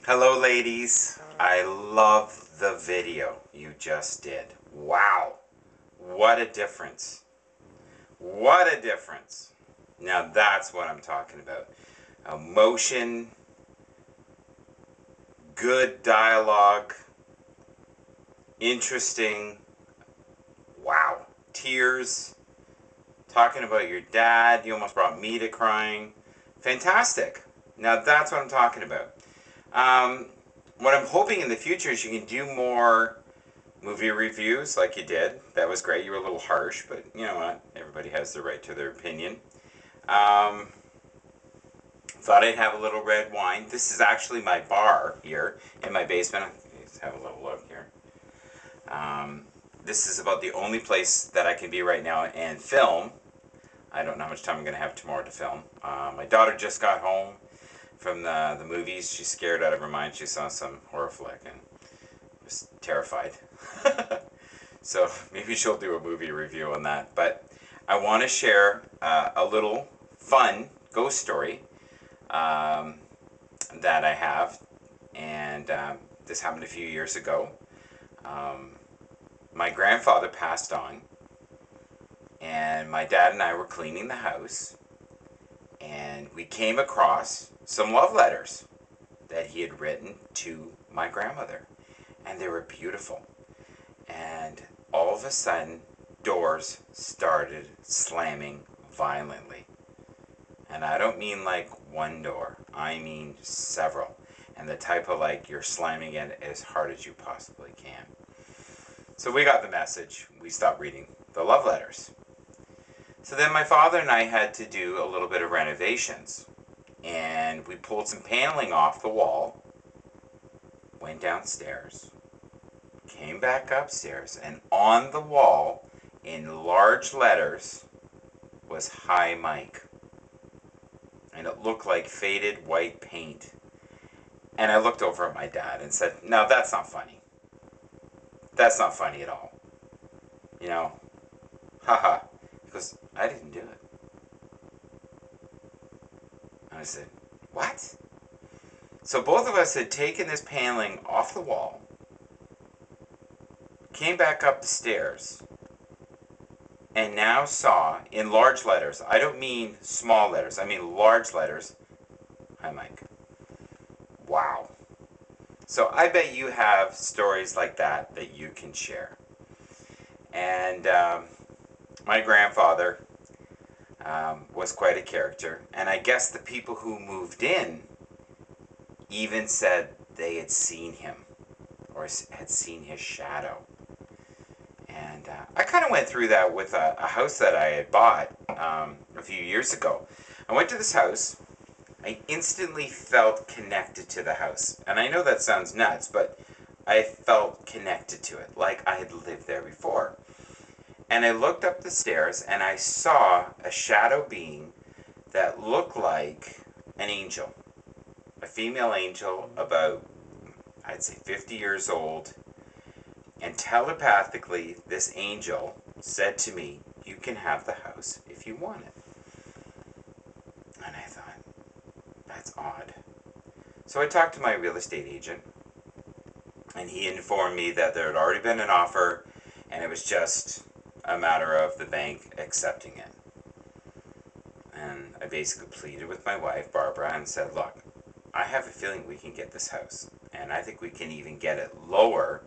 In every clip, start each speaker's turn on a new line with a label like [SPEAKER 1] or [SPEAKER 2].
[SPEAKER 1] Hello ladies, I love the video you just did. Wow, what a difference. What a difference. Now that's what I'm talking about. Emotion, good dialogue, interesting, wow. Tears, talking about your dad, you almost brought me to crying. Fantastic. Now that's what I'm talking about. Um, what I'm hoping in the future is you can do more movie reviews like you did. That was great. You were a little harsh, but you know what? Everybody has the right to their opinion. Um, Thought I'd have a little red wine. This is actually my bar here in my basement. Let's have a little look here. Um, this is about the only place that I can be right now and film. I don't know how much time I'm going to have tomorrow to film. My daughter just got home from the movies. She's scared out of her mind. She saw some horror flick and was terrified. So maybe she'll do a movie review on that. But I want to share a little fun ghost story um, that I have. And this happened a few years ago. Um, my grandfather passed on. And my dad and I were cleaning the house. And we came across some love letters that he had written to my grandmother. And they were beautiful. And all of a sudden, doors started slamming violently. And I don't mean like one door, I mean several. And the type of like you're slamming it as hard as you possibly can. So we got the message. We stopped reading the love letters. So then my father and I had to do a little bit of renovations. And we pulled some paneling off the wall, went downstairs, came back upstairs, and on the wall, in large letters, was "Hi Mike." And it looked like faded white paint. And I looked over at my dad and said, "No, that's not funny. That's not funny at all. You know, haha." He goes, "I didn't do it." And I said, "What?" So both of us had taken this paneling off the wall, came back up the stairs, and now saw in large letters, I don't mean small letters, I mean large letters, "Hi Mike." Wow. So I bet you have stories like that you can share. And my grandfather was quite a character, and I guess the people who moved in even said they had seen him or had seen his shadow. And I kind of went through that with a house that I had bought a few years ago. I went to this house. I instantly felt connected to the house. And I know that sounds nuts, but I felt connected to it, like I had lived there before. And I looked up the stairs and I saw a shadow being that looked like an angel. A female angel, about, I'd say 50 years old. And telepathically, this angel said to me, "You can have the house if you want it." And I thought, that's odd. So I talked to my real estate agent, and he informed me that there had already been an offer, and it was just a matter of the bank accepting it. And I basically pleaded with my wife, Barbara, and said, "Look, I have a feeling we can get this house, and I think we can even get it lower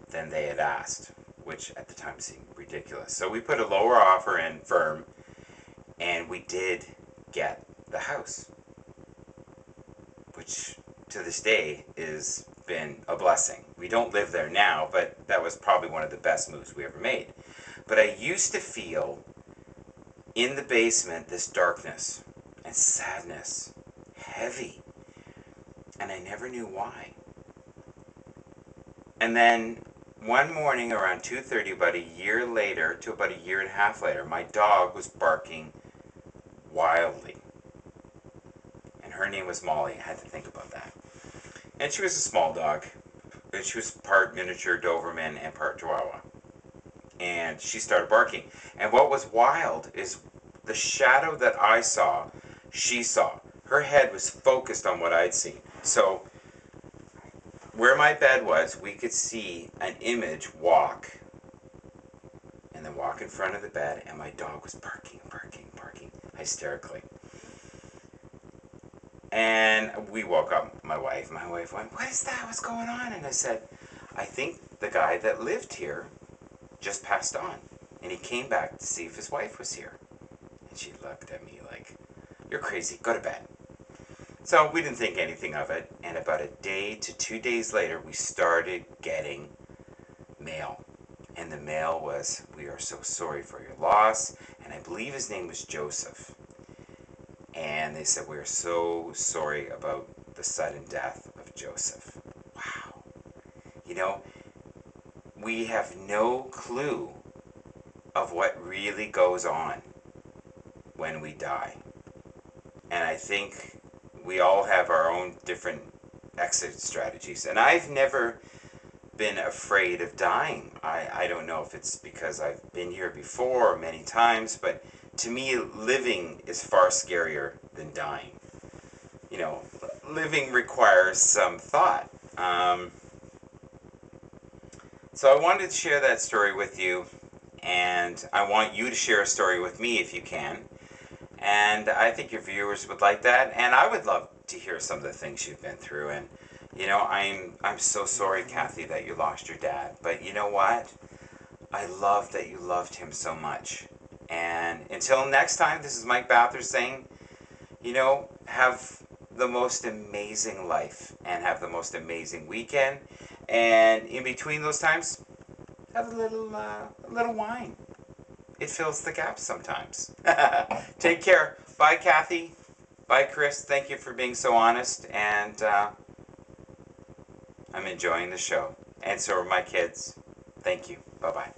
[SPEAKER 1] than they had asked," which at the time seemed ridiculous. So we put a lower offer in firm, and we did get the house, which to this day has been a blessing. We don't live there now, but that was probably one of the best moves we ever made. But I used to feel in the basement this darkness and sadness, heavy, and I never knew why. And then one morning around 2:30, about a year later to about a year and a half later, my dog was barking wildly. And her name was Molly. I had to think about that. And she was a small dog. And she was part miniature Doberman and part Chihuahua. And she started barking. And what was wild is the shadow that I saw, she saw. Her head was focused on what I'd seen. So where my bed was, we could see an image walk, and then walk in front of the bed, and my dog was barking hysterically. And we woke up my wife. My wife went, "What is that? What's going on?" And I said, "I think the guy that lived here just passed on, and he came back to see if his wife was here." And she looked at me like, "You're crazy, go to bed." So we didn't think anything of it, and about a day to 2 days later, we started getting mail. And the mail was, "We are so sorry for your loss," and I believe his name was Joseph. And they said, "We are so sorry about the sudden death of Joseph." Wow. You know, we have no clue of what really goes on when we die. And I think we all have our own different exit strategies. And I've never been afraid of dying. I don't know if it's because I've been here before many times, but to me, living is far scarier than dying. You know, living requires some thought. So I wanted to share that story with you, and I want you to share a story with me if you can. And I think your viewers would like that, and I would love to hear some of the things you've been through. And you know, I'm so sorry, Kathy, that you lost your dad. But you know what? I love that you loved him so much. And until next time, this is Mike Bathurst saying, you know, have the most amazing life and have the most amazing weekend. And in between those times, have a little wine. It fills the gaps sometimes. Take care. Bye, Kathy. Bye, Chris. Thank you for being so honest. And I'm enjoying the show. And so are my kids. Thank you. Bye-bye.